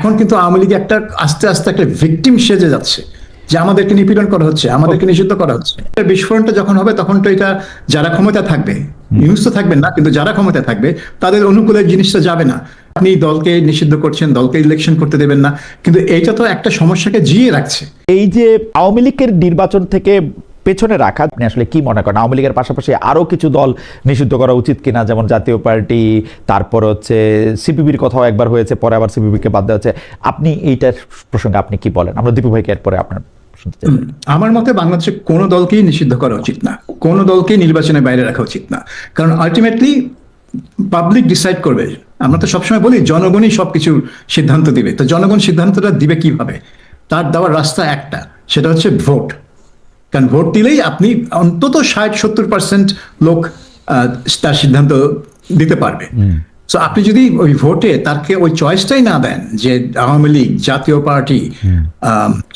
এখন কিন্তু আওয়ামী লীগ একটা আস্তে আস্তে একটা ভিকটিম সেজে যাচ্ছে, যে আমাদেরকে নিপীড়ন করা হচ্ছে, আমাদেরকে নিষিদ্ধ করা হচ্ছে। বিস্ফোরণটা যখন হবে তখন তো এটা যারা ক্ষমতা থাকবে, ইউনুস তো থাকবেন না, কিন্তু যারা ক্ষমতা থাকবে তাদের অনুকূলে জিনিসটা যাবে না। আপনি দলকে নিষিদ্ধ করছেন, দলকে ইলেকশন করতে দেবেন না, কিন্তু এইটা তো একটা সমস্যাকে জিয়ে রাখছে। এই যে আওয়ামী লীগের নির্বাচন থেকে পেছনে রাখা, আপনি আসলে কি মনে করেন আওয়ামী লীগের পাশাপাশি আরো কিছু দল নিষিদ্ধ করা উচিত কিনা? যেমন জাতীয় পার্টি, তারপর হচ্ছে সিপিবির কথাও একবার হয়েছে, পরে আবার সিপিবিকে বাদ দেওয়া হচ্ছে। আপনি এইটার প্রসঙ্গে আপনি কি বলেন? আমরা দীপু ভাইকে এরপরে আপনার শুনতে চাই। আমার মতে বাংলাদেশে কোনো দলকেই নিষিদ্ধ করা উচিত না, কোনো দলকেই নির্বাচনের বাইরে রাখা উচিত না, কারণ আলটিমেটলি পাবলিক ডিসাইড করবে। আমরা তো সবসময় বলি জনগণই সবকিছু সিদ্ধান্ত দিবে, তো জনগণ সিদ্ধান্তটা দিবে কিভাবে? তার দেওয়ার রাস্তা একটা, সেটা হচ্ছে ভোট। কারণ ভোট দিলেই আপনি অন্তত 60-70% লোক তার সিদ্ধান্ত দিতে পারবে। সো আপনি যদি ওই ভোটে তাকে ওই চয়েসটাই না দেন যে আওয়ামী লীগ, জাতীয় পার্টি,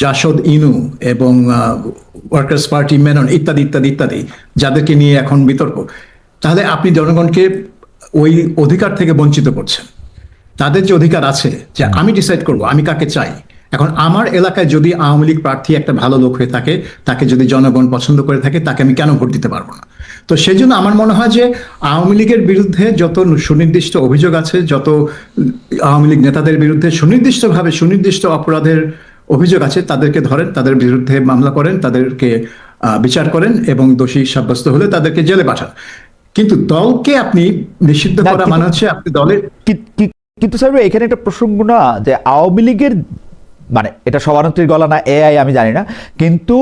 জাসদ ইনু এবং ওয়ার্কার্স পার্টি মেনন ইত্যাদি ইত্যাদি ইত্যাদি, যাদেরকে নিয়ে এখন বিতর্ক, তাহলে আপনি জনগণকে ওই অধিকার থেকে বঞ্চিত করছেন। তাদের যে অধিকার আছে যে আমি ডিসাইড করব আমি কাকে চাই। এখন আমার এলাকায় যদি আওয়ামী লীগ প্রার্থী একটা ভালো লোক হয়ে থাকে, তাকে যদি জনগণ পছন্দ করে থাকে, তাকে আমি কেন ভোট দিতে পারবো না? তো সেই জন্য আমার মনে হয় যে আওয়ামী লীগের বিরুদ্ধে যত সুনির্দিষ্ট অভিযোগ আছে, যত আওয়ামী লীগ নেতাদের বিরুদ্ধে সুনির্দিষ্টভাবে সুনির্দিষ্ট অপরাধের অভিযোগ আছে, তাদেরকে ধরেন, তাদের বিরুদ্ধে মামলা করেন, তাদেরকে বিচার করেন এবং দোষী সাব্যস্ত হলে তাদেরকে জেলে পাঠান। কিন্তু দলকে আপনি নিষিদ্ধ করা মানে হচ্ছে আপনি দলের। কিন্তু স্যার এখানে একটা প্রসঙ্গ না যে আওয়ামী লীগের, মানে এটা সভানেত্রীর গলা না এআই আমি জানি না, কিন্তু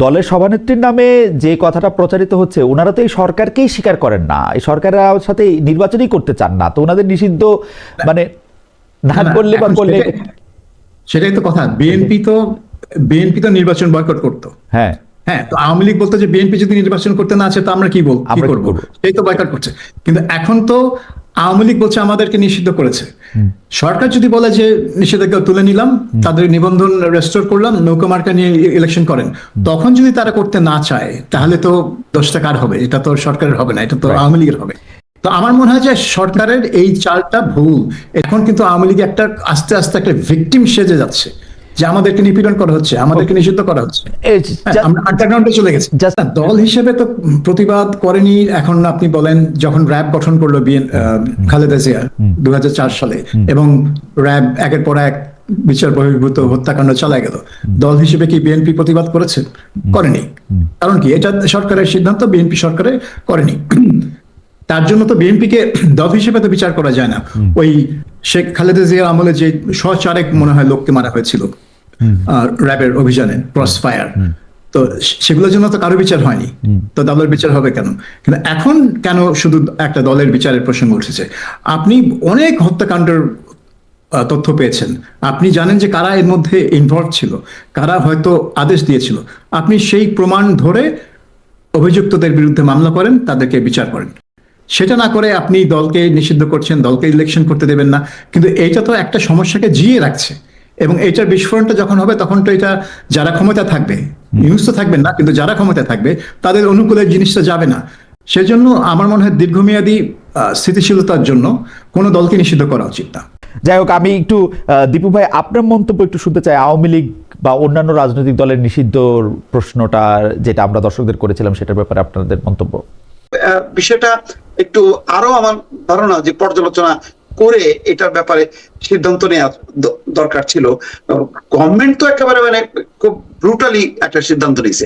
দলের সভানেত্রীর নামে যে কথাটা প্রচারিত হচ্ছে, ওনারা তো এই সরকারকেই স্বীকার করেন না, এই সরকারের সাথে নির্বাচনই করতে চান না, তো ওনাদের নিষিদ্ধ মানে না করলে বা করলে। সেটাই তো কথা। বিএনপি তো নির্বাচন বয়কট করতো। হ্যাঁ, তো আওয়ামী লীগ বলতো যে বিএনপি যদি নির্বাচন করতে না আছে তো আমরা কি করবো, সেই তো বয়কট করছে। কিন্তু এখন তো আওয়ামী লীগ বলছে আমাদেরকে নিষিদ্ধ করেছে। সরকার যদি বলে যে নিষেধাজ্ঞা তুলে নিলাম, তাদের নিবন্ধন রেস্টোর করলাম, নৌকা মার্কা নিয়ে ইলেকশন করেন, তখন যদি তারা করতে না চায় তাহলে তো দোষটা কার হবে? এটা তো সরকারের হবে না, এটা তো আওয়ামী লীগের হবে। তো আমার মনে হয় যে সরকারের এই চালটা ভুল। এখন কিন্তু আওয়ামী লীগ একটা আস্তে আস্তে একটা ভিকটিম সেজে যাচ্ছে, যে আমাদেরকে নিপীড়ন করা হচ্ছে, আমাদেরকে নিষিদ্ধ করা হচ্ছে। আমরা আন্ডারগ্রাউন্ডে চলে গেছি। দল হিসেবে তো প্রতিবাদ করেনি। এখন আপনি বলেন যখন র্যাব গঠন করলো খালেদা জিয়া 2004 সালে, এবং র্যাব একের পর এক বিচার বহির্ভূত হত্যাকাণ্ড চালায় গেল, দল হিসেবে কি বিএনপি প্রতিবাদ করেছে? করেনি। কারণ কি? এটা সরকারের সিদ্ধান্ত, বিএনপি সরকারে করেনি। তার জন্য তো বিএনপিকে দল হিসেবে তো বিচার করা যায় না। ওই শেখ খালেদা জিয়ার আমলে যে 104 মনে হয় লোককে মারা হয়েছিল র্যাবের অভিযানে, ক্রস ফায়ার, তো সেগুলোর জন্য তো কারো বিচার হয়নি, তো দলের বিচার হবে কেন? কিন্তু এখন কেন শুধু একটা দলের বিচারের প্রসঙ্গ উঠেছে? আপনি অনেক হত্যাকাণ্ডের তথ্য পেয়েছেন, আপনি জানেন যে কারা এর মধ্যে ইনভলভ ছিল, কারা হয়তো আদেশ দিয়েছিল। আপনি সেই প্রমাণ ধরে অভিযুক্তদের বিরুদ্ধে মামলা করেন, তাদেরকে বিচার করেন। সেটা না করে আপনি দলকে নিষিদ্ধ করছেন, দলকে ইলেকশন করতে দেবেন না, কিন্তু এইটা তো একটা সমস্যাকে জিয়ে রাখছে। এবং এইটার বিস্ফোরণটা যখন হবে তখন তো এটা যারা ক্ষমতা থাকবে, ইউনুস তো থাকবেন না, কিন্তু যারা ক্ষমতা থাকবে তাদের অনুকূলে জিনিসটা যাবে না। সেজন্য আমার মনে হয় দীর্ঘমেয়াদী স্থিতিশীলতার জন্য কোনো দলকে নিষিদ্ধ করা উচিত না। যাই হোক, আমি একটু দীপু ভাই আপনার মন্তব্য একটু শুনতে চাই। আওয়ামী লীগ বা অন্যান্য রাজনৈতিক দলের নিষিদ্ধর প্রশ্নটা যেটা আমরা দর্শকদের করেছিলাম, সেটার ব্যাপারে আপনাদের মন্তব্য। বিষয়টা একটু আরো আমার ধারণা যে পর্যালোচনা করে এটার ব্যাপারে সিদ্ধান্ত নেওয়া দরকার ছিল। গভর্নমেন্ট তো একেবারে মানে খুব ব্রুটালি একটা সিদ্ধান্ত নিয়েছে,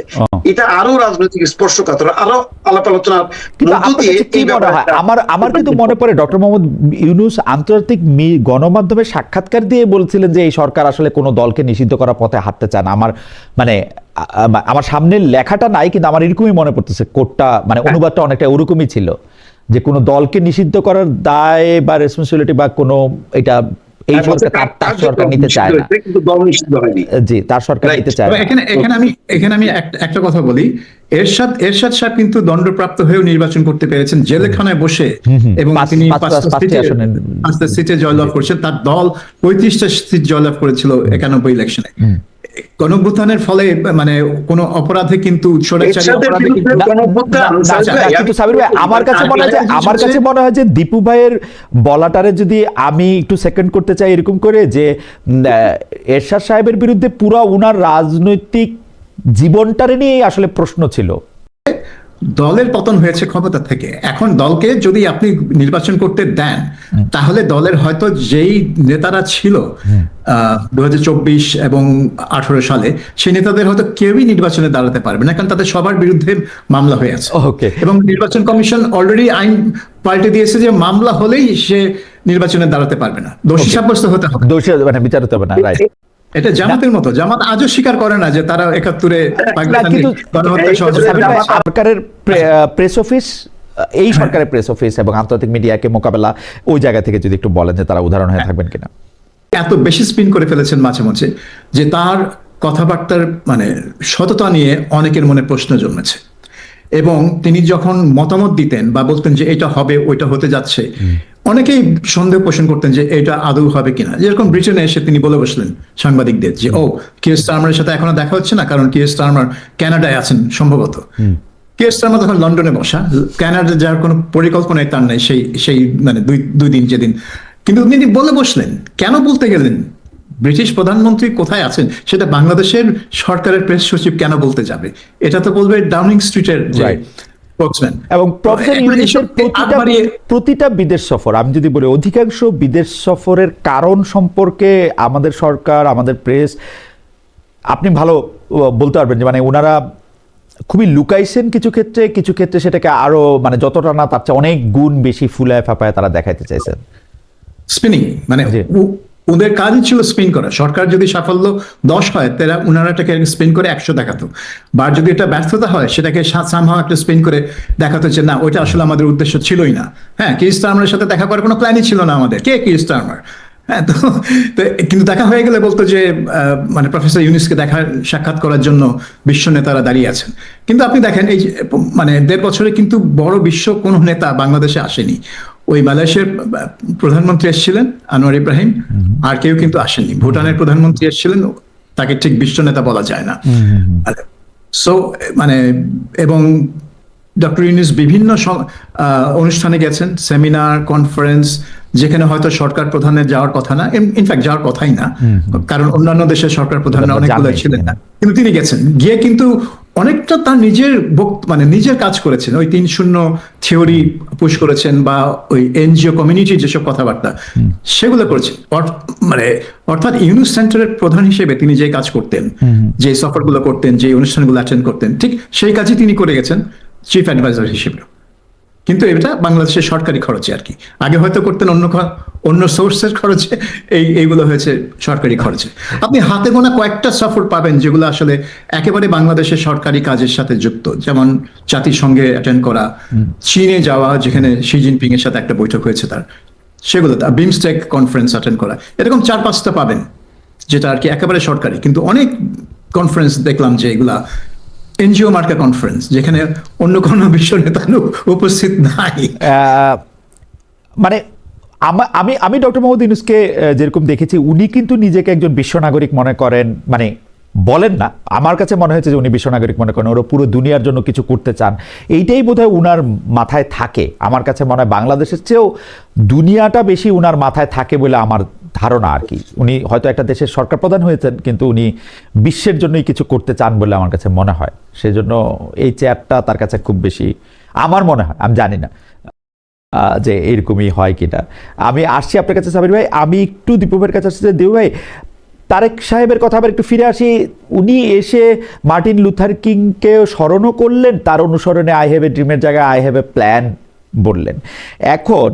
এটা আরো রাজনৈতিক স্পর্শকাতর, আরো আলাপ আলোচনার মধ্য দিয়ে এই ব্যাপারে আমার কিন্তু মনে পড়ে ডক্টর মোহাম্মদ ইউনূস আন্তর্জাতিক গণমাধ্যমে সাক্ষাৎকার দিয়ে বলছিলেন যে এই সরকার আসলে কোনো দলকে নিষিদ্ধ করার পথে হাঁটতে চায় না। আমার সামনে লেখাটা নাই, কিন্তু আমার এরকমই মনে পড়তেছে, কোটটা মানে অনুবাদটা অনেকটা ওরকমই ছিল, যে কোনো দলকে নিষিদ্ধ করার দায় বা রেসপন্সিবিলিটি বা কোনো এটা এই সরকার তার সরকার নিতে চায় না, কিন্তু দল নিষিদ্ধ হয়নি। জি, তার সরকার নিতে চায় না। এখানে আমি একটা কথা বলি। এরশাদ সাহেব কিন্তু দণ্ডপ্রাপ্ত হয়েও নির্বাচন করতে পেরেছেন জেলখানায় বসে, এবং তিনি 5টা সিটে জয়লাভ করেছেন। তার দল 35টা সিট জয়লাভ করেছিল 91 ইলেকশনে। গণঅভ্যুত্থানের ফলে মানে কোনো অপরাধে কিন্তু স্বৈরাচারী অপরাধে কিন্তু সাবির ভাই আমার কাছে মনে হয় যে দীপু ভাইয়ের বলাটারে যদি আমি একটু সেকেন্ড করতে চাই এরকম করে যে এরশাদ সাহেবের বিরুদ্ধে পুরো উনার রাজনৈতিক জীবনটারে নিয়ে আসলে প্রশ্ন ছিল। দলের পতন হয়েছে ক্ষমতা থেকে, এখন দলকে যদি আপনি নির্বাচন করতে দেন তাহলে দলের হয়তো যেই নেতারা ছিল 2024 এবং 18 সালে সেই নেতাদের হয়তো কেউই নির্বাচনে দাঁড়াতে পারবে না, কারণ তাদের সবার বিরুদ্ধে মামলা হয়ে আছে। এবং নির্বাচন কমিশন অলরেডি আইন পাল্টে দিয়েছে যে মামলা হলেই সে নির্বাচনে দাঁড়াতে পারবে না, দোষী সাব্যস্ত হতে হবে, দোষী মানে বিচার হতে হবে না। রাইট, এটা জামাতের মতো, জামাত আজও স্বীকার করে না যে তারা 71-এ সরকারের প্রেস অফিস, এই সরকারের প্রেস অফিস এবং আন্তর্জাতিক মিডিয়াকে মোকাবেলা ওই জায়গা থেকে যদি একটু বলেন যে তারা উদাহরণ হয়ে থাকবেন কিনা। এত বেশি স্পিন করে ফেলেছেন মাঝে মাঝে যে তার কথাবার্তার মানে সততা নিয়ে অনেকের মনে প্রশ্ন জন্মেছে, এবং তিনি যখন মতামত দিতেন বা বলতেন যে এটা হবে ওইটা হতে যাচ্ছে, অনেকেই সন্দেহ পোষণ করতেন যে এটা আদৌ হবে কিনা। যেরকম ব্রিটেনে এসে তিনি বলে বসলেন সাংবাদিকদের যে কিয়ার স্টারমারের সাথে এখনো দেখা হচ্ছে না, কারণ কিয়ার স্টারমার কানাডায় আছেন সম্ভবত। কিয়ার স্টারমার তখন লন্ডনে বসা, কানাডা যাওয়ার কোনো পরিকল্পনাই তার নেই সেই মানে দুই দিন যেদিন, কিন্তু তিনি বলে বসলেন। কেন বলতে গেলেন? ব্রিটিশ প্রধানমন্ত্রী কোথায় আছেন সেটা বাংলাদেশের সরকারের প্রেস সচিব কেন বলতে যাবে? এটা তো বলবে ডাউনিং স্ট্রিটের এবং প্রফেসর ইউনূসের প্রতিটা বিদেশ সফর, আমি যদি বলি অধিকাংশ বিদেশ সফরের কারণ সম্পর্কে আমাদের সরকার, আমাদের প্রেস, আপনি ভালো বলতে পারবেন যে মানে ওনারা খুবই লুকাইছেন কিছু ক্ষেত্রে সেটাকে আরো মানে যতটা না তার চেয়ে অনেক গুণ বেশি ফুলায় ফাঁপায় তারা দেখাইতে চাইছেন। স্পিনিং মানে ওদের কাজই ছিল স্পিন করা। সরকার যদি সাফল্য 10 হয় তারা ওনারা এটাকে স্পিন করে 100 দেখাতো, বা যদি এটা ব্যর্থতা হয় সেটাকে সামহাও একটা স্পিন করে দেখাতো যে না ওইটা আসলে আমাদের উদ্দেশ্য ছিলই না। হ্যাঁ, কিয়ার স্টারমারের সাথে দেখা করার কোনো প্ল্যানই ছিল না আমাদের। কে কিয়ার স্টারমার? হ্যাঁ, তো কিন্তু দেখা হয়ে গেলে বলতো যে মানে প্রফেসর ইউনূসকে সাক্ষাৎ করার জন্য বিশ্ব নেতারা দাঁড়িয়ে আছেন। কিন্তু আপনি দেখেন এই মানে 1.5 বছরে কিন্তু বড় বিশ্ব কোনো নেতা বাংলাদেশে আসেনি। ওই মালয়েশিয়ার প্রধানমন্ত্রী এসেছিলেন আনোয়ার ইব্রাহিম, আর কেউ কিন্তু আসেননি। ভুটানের প্রধানমন্ত্রী এসেছিলেন, তাকে ঠিক বিশ্ব নেতা বলা যায় না। সো মানে এবং ডক্টর ইউনূস বিভিন্ন অনুষ্ঠানে গেছেন, সেমিনার, কনফারেন্স, যেখানে হয়তো সরকার প্রধানের যাওয়ার কথা না, ইনফ্যাক্ট যাওয়ার কথাই না, কারণ অন্যান্য দেশের সরকার প্রধানরা অনেকগুলো ছিলেন না, কিন্তু তিনি গেছেন। গিয়ে কিন্তু অনেকটা তার নিজের কাজ করেছেন। ওই 3-0 থিওরি পুশ করেছেন, বা ওই এনজিও কমিউনিটির যেসব কথাবার্তা সেগুলো করেছেন। মানে অর্থাৎ ইউনূস সেন্টারের প্রধান হিসেবে তিনি যে কাজ করতেন, যে সফরগুলো করতেন, যে অনুষ্ঠানগুলো অ্যাটেন্ড করতেন, ঠিক সেই কাজই তিনি করে গেছেন চিফ অ্যাডভাইজার হিসেবে। কিন্তু এটা বাংলাদেশের সরকারি খরচে আর কি। আগে হয়তো করতেন অন্য সোর্সের খরচে, এইগুলো হয়েছে সরকারি খরচে। আপনি হাতে গোনা কয়েকটা সফর পাবেন যেগুলো আসলে একেবারে বাংলাদেশের সরকারি কাজের সাথে যুক্ত, যেমন জাতিসংঘে অ্যাটেন্ড করা, চীনে যাওয়া যেখানে শি জিনপিং এর সাথে একটা বৈঠক হয়েছে তার, সেগুলো বিমস্টেক কনফারেন্স অ্যাটেন্ড করা, এরকম 4-5টা পাবেন যেটা আর কি একেবারে সরকারি। কিন্তু অনেক কনফারেন্স দেখলাম যে এগুলা এনজিও মার্কা কনফারেন্স, যেখানে অন্য কোনো বিশ্ব নেতা উপস্থিত নাই। মানে আমি ডক্টর মোহাম্মদ ইউনূসকে যেরকম দেখেছি, উনি কিন্তু নিজেকে একজন বিশ্ব নাগরিক মনে করেন, মানে বলেন না, আমার কাছে মনে হয়েছে যে উনি বিশ্ব নাগরিক মনে করেন, ওরা পুরো দুনিয়ার জন্য কিছু করতে চান, এইটাই বোধহয় উনার মাথায় থাকে। আমার কাছে মনে হয় বাংলাদেশের চেয়েও দুনিয়াটা বেশি উনার মাথায় থাকে বলে আমার ধারণা আর কি। উনি হয়তো একটা দেশের সরকার প্রধান হয়েছেন, কিন্তু উনি বিশ্বের জন্যই কিছু করতে চান বলে আমার কাছে মনে হয়। সেজন্য এই চেয়ারটা তার কাছে খুব বেশি, আমার মনে হয়, আমি জানি না যে এরকমই হয় কিনা। আমি আসছি আপনার কাছে সাবির ভাই, আমি একটু দীপু ভাইয়ের কাছে আসছি। দীপু ভাই, তারেক সাহেবের কথা আবার একটু ফিরে আসি। উনি এসে মার্টিন লুথার কিংকে স্মরণও করলেন, তার অনুসরণে আই হ্যাভ এ ড্রিমের জায়গায় আই হ্যাভ এ প্ল্যান বললেন। এখন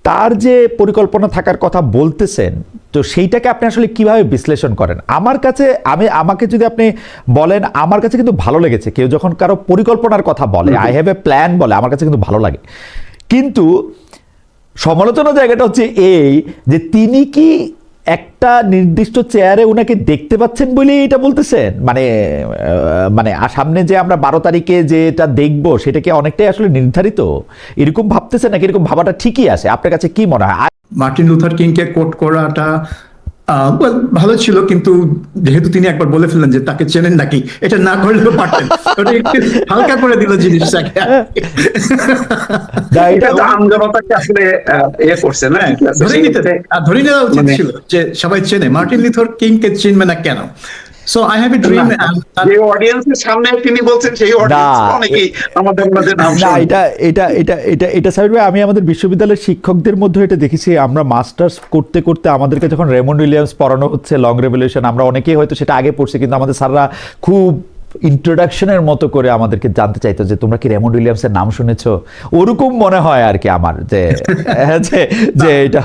তার যে পরিকল্পনা থাকার কথা বলতেছেন, তো সেইটাকে আপনি আসলে কিভাবে বিশ্লেষণ করেন? আমার কাছে আমাকে যদি আপনি বলেন, আমার কাছে কিন্তু ভালো লেগেছে কেউ যখন কারো পরিকল্পনার কথা বলে, আই হ্যাভ এ প্ল্যান বলে, আমার কাছে কিন্তু ভালো লাগে। কিন্তু সমালোচনার জায়গাটা হচ্ছে এই যে তিনি কি একটা নির্দিষ্ট চেয়ারে উনাকে দেখতে পাচ্ছেন বলেই এটা বলতেছেন? মানে সামনে যে আমরা 12 তারিখে যেটা দেখবো সেটা কি অনেকটাই আসলে নির্ধারিত, এরকম ভাবতেছেন নাকি এরকম ভাবাটা ঠিকই আছে? আপনার কাছে কি মনে হয়? মার্টিন লুথার কিংকে কোট করাটা well, ভালো ছিল, কিন্তু যেহেতু তিনি একবার বলে ফেললেন যে তাকে চেনেন নাকি, এটা না করলেও পারতেন, ওটা একটু হালকা করে দিল জিনিসটাকে। এটা তো আমজনতাকে আসলে করছে না, ধরে নেওয়া উচিত ছিল যে সবাই চেনে, মার্টিন লুথার কিং কে চিনবে না কেন? So I have a dream. যে অডিয়েন্সের সামনে তিনি বলছেন সেই অডিয়েন্স অনেকেই আমাদের মধ্যে নাম না, এটা সাবির ভাই, আমি আমাদের বিশ্ববিদ্যালয়ের শিক্ষকদের মধ্যে এটা দেখেছি। আমরা মাস্টার্স করতে করতে আমাদেরকে যখন রেমন্ড উইলিয়ামস পড়ানো হচ্ছে, লং রেভলিউশন, আমরা অনেকেই হয়তো সেটা আগে পড়ছি, কিন্তু আমাদের স্যাররা খুব ইন্ট্রোডাকশনের মতো করে আমাদেরকে জানতে চাইতো যে তোমরা কি রেমন্ড উইলিয়ামসের নাম শুনেছো, ওরকম মনে হয় আর কি আমার, যে এটা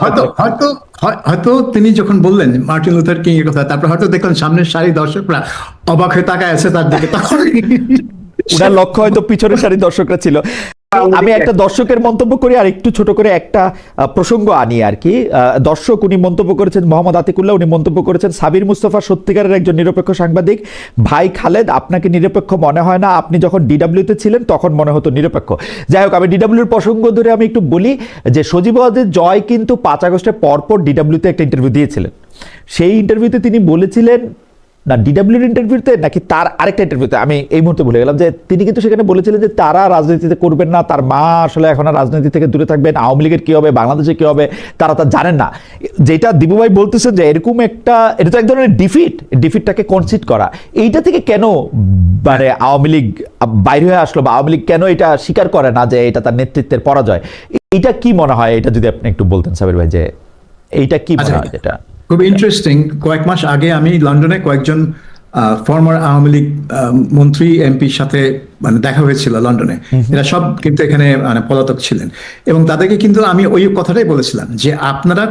হয়তো তিনি যখন বললেন মার্টিন লুথার কিং এর কথা, তারপর হয়তো দেখলেন সামনের সারি দর্শকরা অবাক হয়ে তাকায় আছে তার দিকে, তখন ওনার লক্ষ্য হয়তো পিছনের সারি দর্শকরা ছিল। আমি একটা দর্শকের মন্তব্য করি আর একটু ছোট করে একটা প্রসঙ্গ আনি আর কি। দর্শক উনি মন্তব্য করেছেন, মোহাম্মদ আতিকুল্লাহ, উনি মন্তব্য করেছেন, সাবির মুস্তফা সত্যিকারের একজন নিরপেক্ষ সাংবাদিক। ভাই খালেদ, আপনাকে নিরপেক্ষ মনে হয় না, আপনি যখন ডিডব্লিউতে ছিলেন তখন মনে হতো নিরপেক্ষ। যাই হোক, আমি ডিডব্লিউর প্রসঙ্গ ধরে আমি একটু বলি যে সজীব ওয়াজেদ জয় কিন্তু 5 আগস্টের পরপর ডিডব্লিউতে একটা ইন্টারভিউ দিয়েছিলেন। সেই ইন্টারভিউতে তিনি বলেছিলেন, না ডিডব্লিউর ইন্টারভিউতে নাকি তার আরেকটা ইন্টারভিউতে, আমি এই মুহূর্তে ভুলে গেলাম, যে তিনি কিন্তু সেখানে বলেছিলেন যে তারা রাজনীতিতে করবেন না, তার মা আসলে এখন আর রাজনীতি থেকে দূরে থাকবেন, আওয়ামী লীগের কী হবে, বাংলাদেশে কী হবে তারা তা জানেন না। যেটা দীপু ভাই বলতেছেন যে এরকম একটা, এটা তো এক ধরনের ডিফিটটাকে কনসিড করা, এইটা থেকে কেন মানে আওয়ামী লীগ বাইরে হয়ে আসলো, বা আওয়ামী লীগ কেন এটা স্বীকার করে না যে এটা তার নেতৃত্বের পরাজয়? এইটা কি মনে হয়, এটা যদি আপনি একটু বলতেন সাবির ভাই, যে এইটা কি মনে হয়? এটা খুব ইন্টারেস্টিং। কয়েক মাস আগে আমি লন্ডনে কয়েকজন ফর্মার আওয়ামী লীগ মন্ত্রী এমপির সাথে মানে দেখা হয়েছিল লন্ডনে। এরা সব কিন্তু এখানে মানে পলাতক ছিলেন, এবং তাদেরকে কিন্তু আমি ওই কথাটাই বলেছিলাম যে আপনারা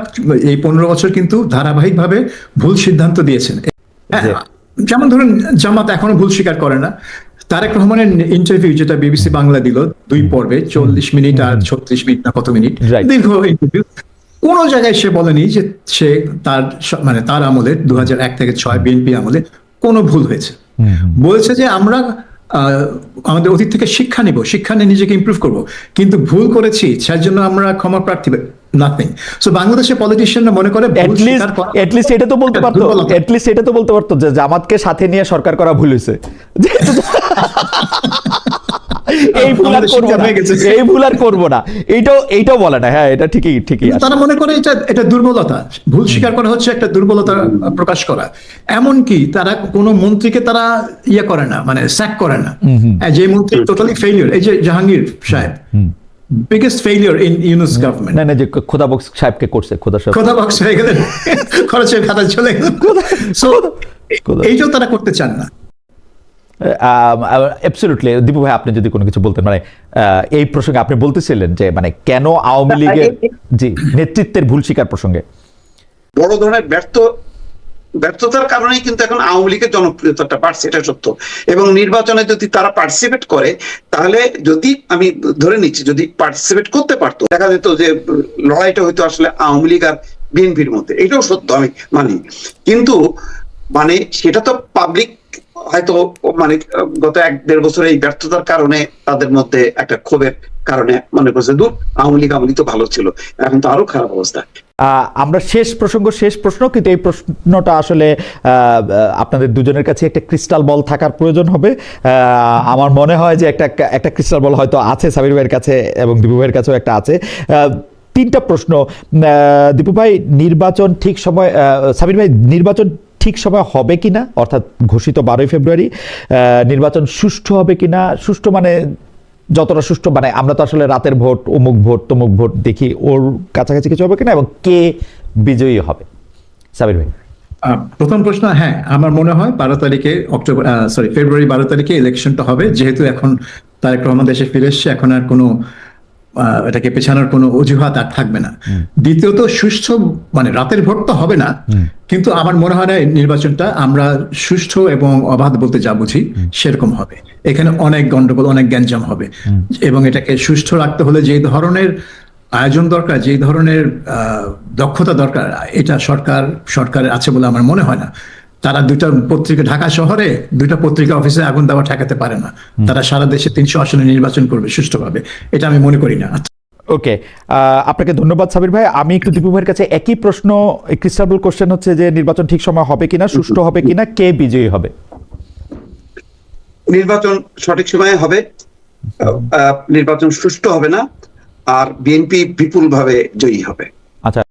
এই 15 বছর কিন্তু ধারাবাহিকভাবে ভুল সিদ্ধান্ত দিয়েছেন। যেমন ধরুন জামাত এখনো ভুল স্বীকার করে না। তারেক রহমানের ইন্টারভিউ যেটা বিবিসি বাংলা দিল 2 পর্বে, 40 মিনিট আর 36 মিনিট না কত মিনিট, দীর্ঘ ইন্টারভিউ, কোন জায়গায় সে বলেনি যে সে মানে তার আমলে 2001 থেকে 6 বিএনপি আমলে কোনো ভুল হয়েছে। বলছে যে আমরা আমাদের অতীত থেকে শিক্ষা নিব, শিক্ষা নিয়ে নিজেকে ইমপ্রুভ করব, কিন্তু ভুল করেছি সেই জন্য আমরা ক্ষমা প্রার্থী, নাথিং। সো বাংলাদেশের পলিটিশিয়ানরা মনে করে এটলিস্ট এটা তো বলতে পারতো যে জামাতকে সাথে নিয়ে সরকার করা ভুল হয়েছে, এই ভুল আর করবো না, এইটাও বলে না। হ্যাঁ, এটা ঠিকই। তারা মনে করে এটা দুর্বলতা, ভুল স্বীকার করা হচ্ছে একটা দুর্বলতা প্রকাশ করা। এমনকি তারা কোনো মন্ত্রীকে তারা ইয়ে করে না, মানে স্যাক করে না। যে মন্ত্রী টোটালি ফেইলিউর, এই যে জাহাঙ্গীর সাহেব, biggest failure in Yunus government. না যে খোদাবক্স সাহেবকে করছে, খোদাবক্স হয়ে গেলেন, খরচের খাতা চলে গেল। সো এইটাও তারা করতে চান না। অ্যাবসলিউটলি। দীপু ভাই, আপনি যদি কোনো কিছু বলতেন, মানে এই প্রসঙ্গে আপনি বলতেছিলেন যে মানে কেন আওয়ামী লীগের জি নেতৃত্বের ভুল স্বীকার প্রসঙ্গে বড় ধরনের ব্যর্থতার কারণেই কিন্তু এখন আওয়ামী লীগের জনপ্রিয়তাটা বাড়ছে, এটা সত্য। এবং নির্বাচনে যদি তারা পার্টিসিপেট করে, তাহলে যদি আমি ধরে নিচ্ছি যদি পার্টিসিপেট করতে পারতো, দেখা যেত যে লড়াইটা হয়তো আসলে আওয়ামী লীগ আর বিএনপির মধ্যে, এটাও সত্য, আমি মানি। কিন্তু মানে সেটা তো পাবলিক হয়তো মানে গত 1-1.5 বছরে এই ব্যর্থতার কারণে তাদের মধ্যে একটা ক্ষোভের কারণে মনে করছে দূর আওয়ামী লীগ তো ভালো ছিল, এখন তো আরো খারাপ অবস্থা। আমরা শেষ প্রশ্ন, কিন্তু এই প্রশ্নটা আসলে আপনাদের দুজনের কাছে একটা ক্রিস্টাল বল থাকার প্রয়োজন হবে। আমার মনে হয় যে একটা ক্রিস্টাল বল হয়তো আছে সাবির ভাইয়ের কাছে, এবং দীপু ভাইয়ের কাছেও একটা আছে। 3টা প্রশ্ন। দীপু ভাই, নির্বাচন ঠিক সময়, সাবির ভাই নির্বাচন ঠিক সময় হবে কিনা, অর্থাৎ ঘোষিত 12ই ফেব্রুয়ারি, নির্বাচন সুষ্ঠু হবে কিনা, সুষ্ঠু মানে যতটা সুষ্ঠু, মানে আমরা তো আসলে রাতের ভোট, অমুক ভোট তমুক ভোট দেখি, ওর কাছাকাছি কিছু হবে কিনা, এবং কে বিজয়ী হবে? সাবির ভাই, প্রথম প্রশ্ন, হ্যাঁ আমার মনে হয় ফেব্রুয়ারি 12 তারিখে ইলেকশনটা হবে, যেহেতু এখন তারেক রহমান দেশে ফিরে এসছে, এখন আর কোনো এটাকে পেছানোর কোনো অজুহাত আর থাকবে না। দ্বিতীয়ত সুষ্ঠু মানে রাতের ভোট তো হবে না, কিন্তু আমার মনে হয় না নির্বাচনটা আমরা সুষ্ঠু এবং অবাধ বলতে যা বুঝি সেরকম হবে। এখানে অনেক গন্ডগোল, অনেক গ্যাঞ্জাম হবে, এবং এটাকে সুষ্ঠু রাখতে হলে যে ধরনের আয়োজন দরকার, যে ধরনের দক্ষতা দরকার, এটা সরকারের আছে বলে আমার মনে হয় না। তারা 2টা পত্রিকা, ঢাকা শহরে 2টা পত্রিকা অফিসে আগুন দেওয়া ঠেকাতে পারে না। তারা সারা দেশে 300 আসনে নির্বাচন করবে সুষ্ঠুভাবে, এটা আমি মনে করি না। ওকে, আপনাকে ধন্যবাদ সাবির ভাই। আমি একটু দীপু ভাইয়ের কাছে একই প্রশ্ন, ক্রিস্টাল বল কোশ্চেন হচ্ছে যে নির্বাচন ঠিক সময় হবে কিনা, সুষ্ঠু হবে কিনা, কে বিজয়ী হবে? নির্বাচন সঠিক সময়ে হবে, নির্বাচন সুষ্ঠু হবে না, আর বিএনপি বিপুলভাবে জয়ী হবে। আচ্ছা।